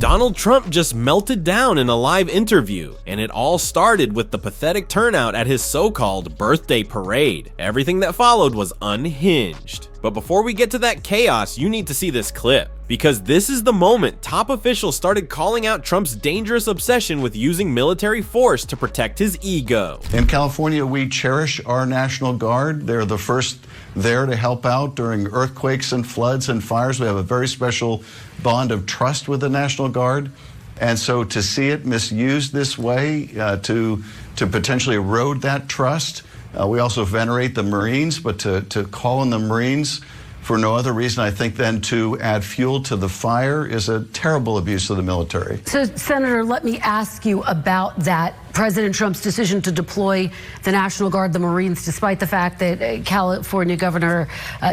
Donald Trump just melted down in a live interview, and it all started with the pathetic turnout at his so-called birthday parade. Everything that followed was unhinged. But before we get to that chaos, you need to see this clip, because this is the moment top officials started calling out Trump's dangerous obsession with using military force to protect his ego. In California, we cherish our National Guard. They're the first there to help out during earthquakes and floods and fires. We have a very special bond of trust with the National Guard. And so to see it misused this way, to potentially erode that trust, we also venerate the Marines, but to call on the Marines for no other reason, I think, than to add fuel to the fire is a terrible abuse of the military. So, Senator, let me ask you about that. President Trump's decision to deploy the National Guard, the Marines, despite the fact that California Governor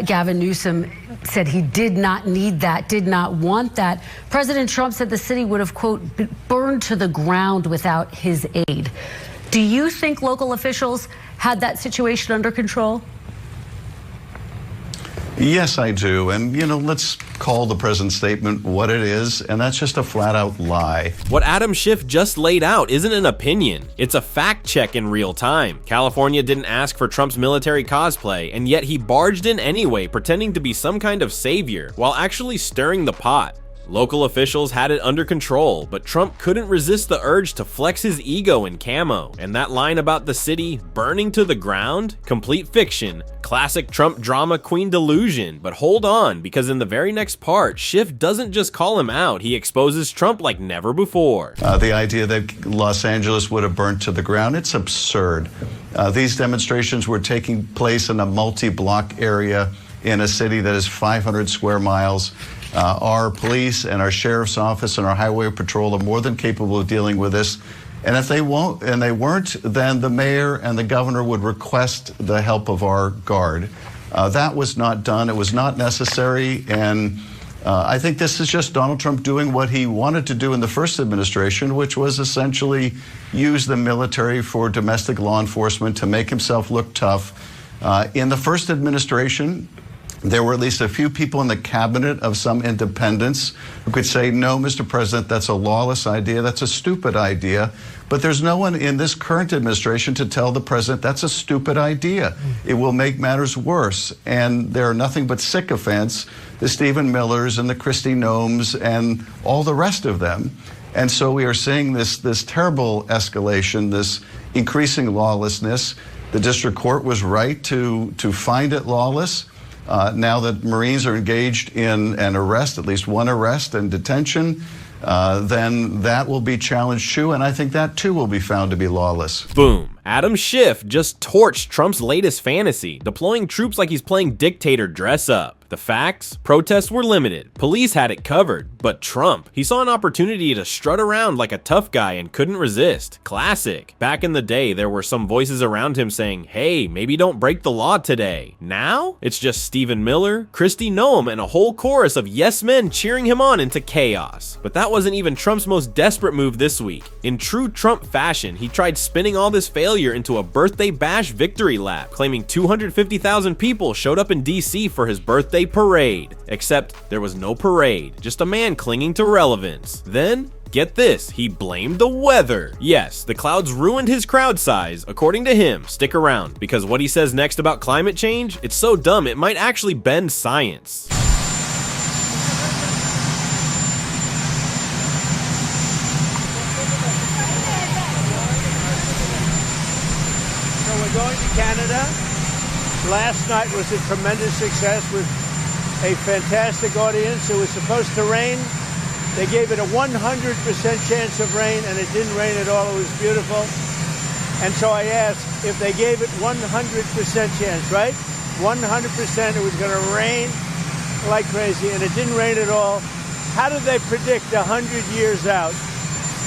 Gavin Newsom said he did not need that, did not want that. President Trump said the city would have, quote, burned to the ground without his aid. Do you think local officials had that situation under control? Yes, I do. And, let's call the president's statement what it is, and that's just a flat-out lie. What Adam Schiff just laid out isn't an opinion. It's a fact check in real time. California didn't ask for Trump's military cosplay, and yet he barged in anyway, pretending to be some kind of savior, while actually stirring the pot. Local officials had it under control, but Trump couldn't resist the urge to flex his ego in camo. And that line about the city burning to the ground? Complete fiction. Classic Trump drama queen delusion. But hold on, because in the very next part, Schiff doesn't just call him out, he exposes Trump like never before. The idea that Los Angeles would have burnt to the ground, it's absurd. These demonstrations were taking place in a multi-block area in a city that is 500 square miles. Our police and our sheriff's office and our highway patrol are more than capable of dealing with this. And if they won't, and they weren't, then the mayor and the governor would request the help of our guard. That was not done. It was not necessary. And I think this is just Donald Trump doing what he wanted to do in the first administration, which was essentially use the military for domestic law enforcement to make himself look tough. In the first administration, there were at least a few people in the cabinet of some independents who could say, no, Mr. President, that's a lawless idea, that's a stupid idea. But there's no one in this current administration to tell the president that's a stupid idea. It will make matters worse. And there are nothing but sycophants, the Stephen Millers and the Kristi Noems and all the rest of them. And so we are seeing this terrible escalation, this increasing lawlessness. The district court was right to find it lawless. Now that Marines are engaged in an arrest, at least one arrest and detention, then that will be challenged too, and I think that too will be found to be lawless. Boom. Adam Schiff just torched Trump's latest fantasy, deploying troops like he's playing dictator dress up. The facts? Protests were limited. Police had it covered. But Trump, he saw an opportunity to strut around like a tough guy and couldn't resist. Classic. Back in the day, there were some voices around him saying, hey, maybe don't break the law today. Now, it's just Stephen Miller, Kristi Noem, and a whole chorus of yes men cheering him on into chaos. But that wasn't even Trump's most desperate move this week. In true Trump fashion, he tried spinning all this failure into a birthday bash victory lap, claiming 250,000 people showed up in DC for his birthday parade. Except there was no parade, just a man clinging to relevance. Then, get this, he blamed the weather. Yes, the clouds ruined his crowd size, according to him. Stick around, because what he says next about climate change, it's so dumb it might actually bend science. So we're going to Canada. Last night was a tremendous success with a fantastic audience. It was supposed to rain. They gave it a 100% chance of rain, and it didn't rain at all. It was beautiful. And so I asked if they gave it 100% chance, right? 100% it was going to rain like crazy, and it didn't rain at all. How did they predict 100 years out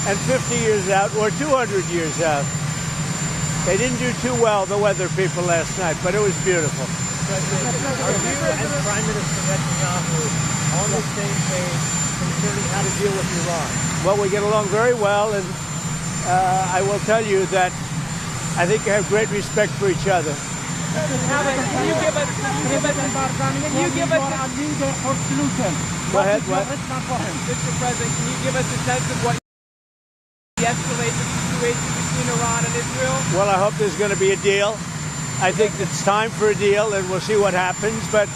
and 50 years out or 200 years out? They didn't do too well, the weather people, last night, but it was beautiful. Are you and Prime Minister Netanyahu on the same page concerning how to deal with Iran? Well, we get along very well, and I will tell you that I think we have great respect for each other. Go ahead, what? Mr. President, can you give us a sense of what de-escalate the situation between Iran and Israel? Well, I hope there's going to be a deal. I think it's time for a deal, and we'll see what happens. But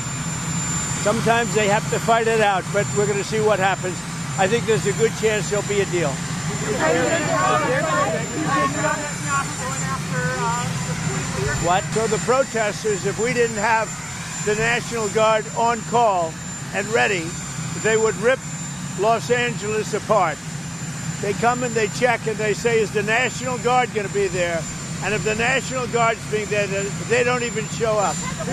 sometimes they have to fight it out, but we're going to see what happens. I think there's a good chance there'll be a deal. What? So the protesters, if we didn't have the National Guard on call and ready, they would rip Los Angeles apart. They come and they check and they say, is the National Guard going to be there? And if the National Guard's being there, they don't even show up. Have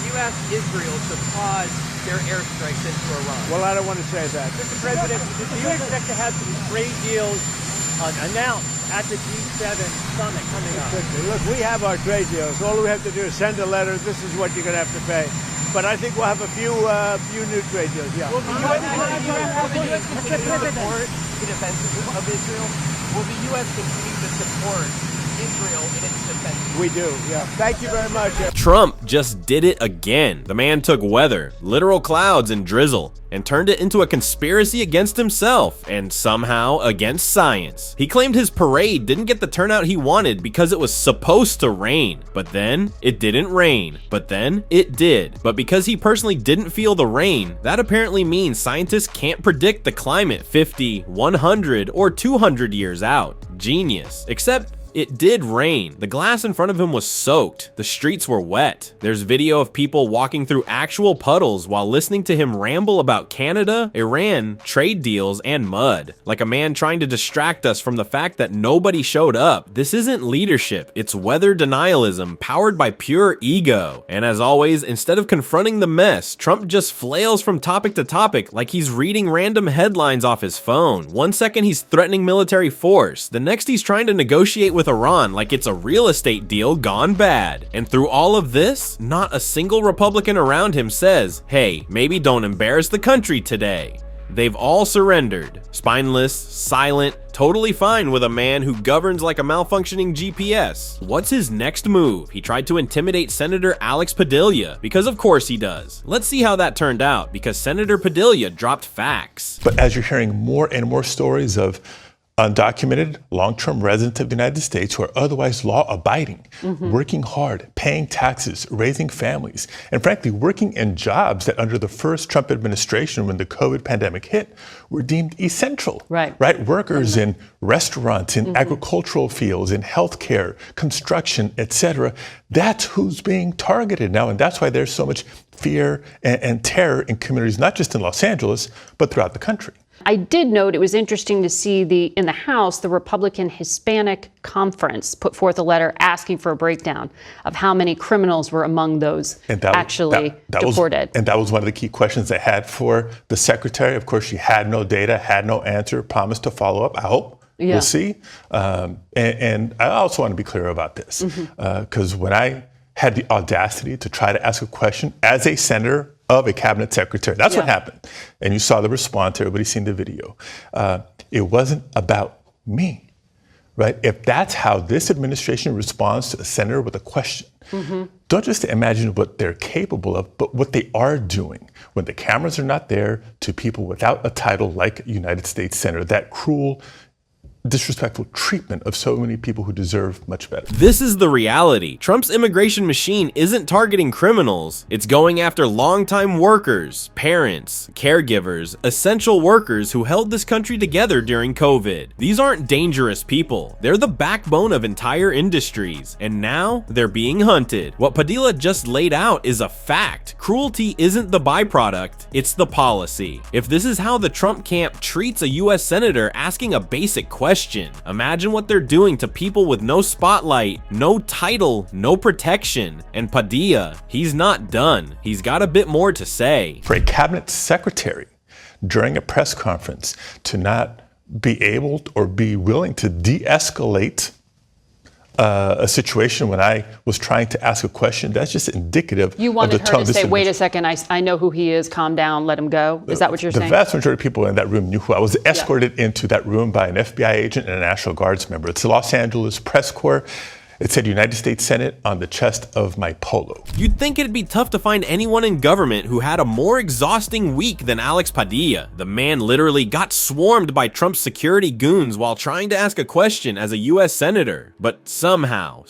you asked Israel to pause their airstrikes into Iran? Well, I don't want to say that. Mr. President, do you expect to have some trade deals announced at the G7 summit coming up? Look, we have our trade deals. All we have to do is send a letter. This is what you're going to have to pay. But I think we'll have a few new trade deals, yeah. Will the U.S. continue to support the defense of Israel? Will the U.S. continue to support Israel in its defense? We do, yeah. Thank you very much. Trump just did it again. The man took weather, literal clouds and drizzle, and turned it into a conspiracy against himself and somehow against science. He claimed his parade didn't get the turnout he wanted because it was supposed to rain, but then it didn't rain, but then it did. But because he personally didn't feel the rain, that apparently means scientists can't predict the climate 50, 100, or 200 years out. Genius. Except it did rain. The glass in front of him was soaked. The streets were wet. There's video of people walking through actual puddles while listening to him ramble about Canada, Iran, trade deals, and mud. Like a man trying to distract us from the fact that nobody showed up. This isn't leadership, it's weather denialism powered by pure ego. And as always, instead of confronting the mess, Trump just flails from topic to topic like he's reading random headlines off his phone. One second he's threatening military force, the next he's trying to negotiate with Iran like it's a real estate deal gone bad. And through all of this, not a single Republican around him says, hey, maybe don't embarrass the country today. They've all surrendered. Spineless, silent, totally fine with a man who governs like a malfunctioning GPS. What's his next move? He tried to intimidate Senator Alex Padilla, because of course he does. Let's see how that turned out, because Senator Padilla dropped facts. But as you're hearing more and more stories of undocumented, long-term residents of the United States who are otherwise law-abiding, working hard, paying taxes, raising families, and frankly, working in jobs that under the first Trump administration, when the COVID pandemic hit, were deemed essential. Right? Workers in restaurants, in agricultural fields, in healthcare, construction, etc. That's who's being targeted now, and that's why there's so much fear and terror in communities, not just in Los Angeles, but throughout the country. I did note it was interesting to see in the House, the Republican Hispanic Conference put forth a letter asking for a breakdown of how many criminals were among those actually deported. And that was one of the key questions I had for the secretary. Of course, she had no data, had no answer, promised to follow up. I hope. Yeah. We'll see. And I also want to be clear about this, because when I had the audacity to try to ask a question as a senator of a cabinet secretary. That's what happened. And you saw the response, everybody's seen the video. It wasn't about me, right? If that's how this administration responds to a senator with a question, don't just imagine what they're capable of, but what they are doing when the cameras are not there to people without a title like United States Senator, that cruel, disrespectful treatment of so many people who deserve much better. This is the reality. Trump's immigration machine isn't targeting criminals. It's going after longtime workers, parents, caregivers, essential workers who held this country together during COVID. These aren't dangerous people. They're the backbone of entire industries. And now they're being hunted. What Padilla just laid out is a fact. Cruelty isn't the byproduct, it's the policy. If this is how the Trump camp treats a US senator asking a basic question, imagine what they're doing to people with no spotlight, no title, no protection. And Padilla, he's not done. He's got a bit more to say. For a cabinet secretary during a press conference to not be able or be willing to de-escalate a situation when I was trying to ask a question, that's just indicative of the tone. You wanted her to say, wait a second, I know who he is, calm down, let him go? Is that what you're saying? The vast majority of people in that room knew who I was. Escorted into that room by an FBI agent and a National Guards member. It's the Los Angeles Press Corps. It said United States Senate on the chest of my polo. You'd think it'd be tough to find anyone in government who had a more exhausting week than Alex Padilla. The man literally got swarmed by Trump's security goons while trying to ask a question as a US senator. But somehow,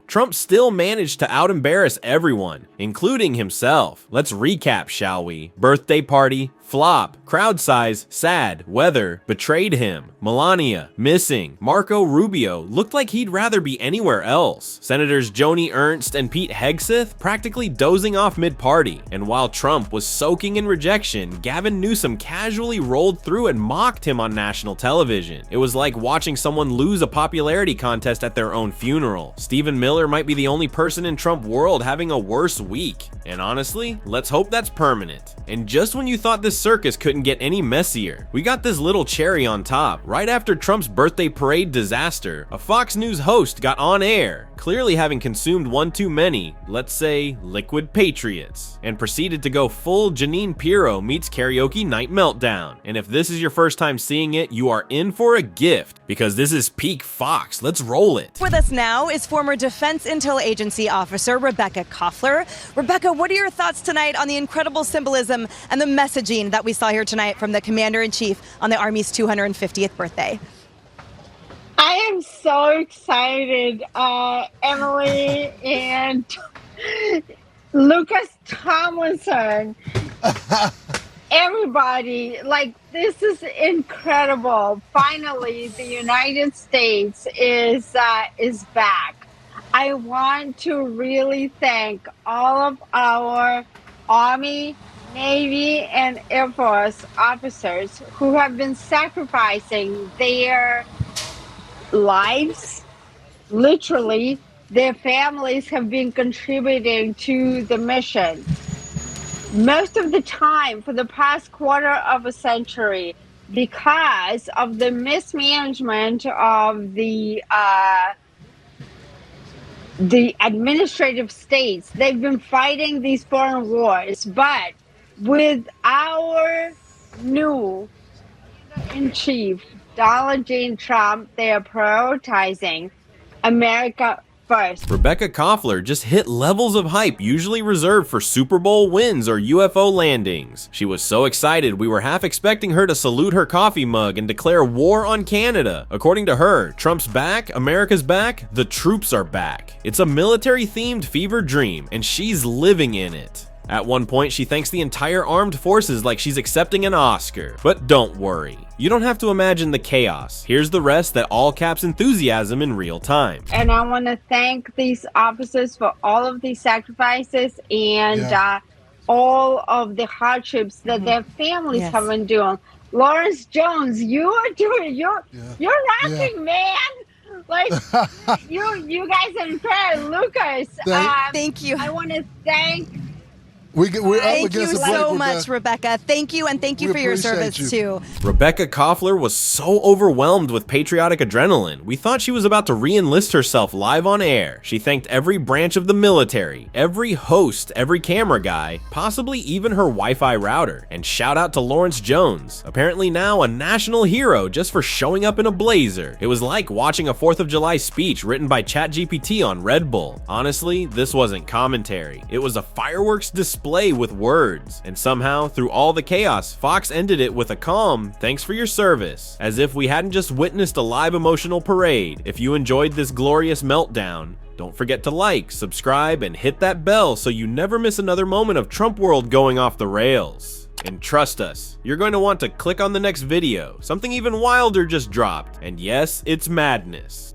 Trump still managed to out-embarrass everyone, including himself. Let's recap, shall we? Birthday party, flop, crowd size, sad, weather, betrayed him, Melania, missing, Marco Rubio looked like he'd rather be anywhere else, Senators Joni Ernst and Pete Hegseth practically dozing off mid-party, and while Trump was soaking in rejection, Gavin Newsom casually rolled through and mocked him on national television. It was like watching someone lose a popularity contest at their own funeral. Stephen Miller might be the only person in Trump world having a worse week, and honestly, let's hope that's permanent. And just when you thought this circus couldn't get any messier, we got this little cherry on top. Right after Trump's birthday parade disaster, a Fox News host got on air, clearly having consumed one too many, let's say, liquid patriots, and proceeded to go full Janine Pirro meets karaoke night meltdown. And if this is your first time seeing it, you are in for a gift, because this is peak Fox. Let's roll it. With us now is former Defense Intel Agency officer Rebecca Koffler. Rebecca, what are your thoughts tonight on the incredible symbolism and the messaging that we saw here tonight from the Commander-in-Chief on the Army's 250th birthday? I am so excited, Emily and Lucas Tomlinson. Everybody, like, this is incredible. Finally, the United States is back. I want to really thank all of our Army, Navy, and Air Force officers who have been sacrificing their lives. Literally, their families have been contributing to the mission. Most of the time for the past quarter of a century, because of the mismanagement of the administrative states, they've been fighting these foreign wars. But with our new in chief, Donald J. Trump, they are prioritizing America first. Rebecca Koffler just hit levels of hype usually reserved for Super Bowl wins or UFO landings. She was so excited we were half expecting her to salute her coffee mug and declare war on Canada. According to her, Trump's back, America's back, the troops are back. It's a military-themed fever dream, and she's living in it. At one point, she thanks the entire armed forces like she's accepting an Oscar. But don't worry, you don't have to imagine the chaos. Here's the rest that all caps enthusiasm in real time. And I want to thank these officers for all of these sacrifices and all of the hardships that their families have been doing. Lawrence Jones, you are doing, you're rocking, man. Like, you guys are incredible. Lucas, thank you. I want to thank. Thank you so much, Rebecca. Thank you, and thank you for your service, too. Rebecca Koffler was so overwhelmed with patriotic adrenaline, we thought she was about to re-enlist herself live on air. She thanked every branch of the military, every host, every camera guy, possibly even her Wi-Fi router. And shout out to Lawrence Jones, apparently now a national hero just for showing up in a blazer. It was like watching a 4th of July speech written by ChatGPT on Red Bull. Honestly, this wasn't commentary. It was a fireworks display with words, and somehow through all the chaos, Fox ended it with a calm "thanks for your service," as if we hadn't just witnessed a live emotional parade. If you enjoyed this glorious meltdown, don't forget to like, subscribe, and hit that bell so you never miss another moment of Trump world going off the rails. And trust us, you're going to want to click on the next video. Something even wilder just dropped, and yes, it's madness.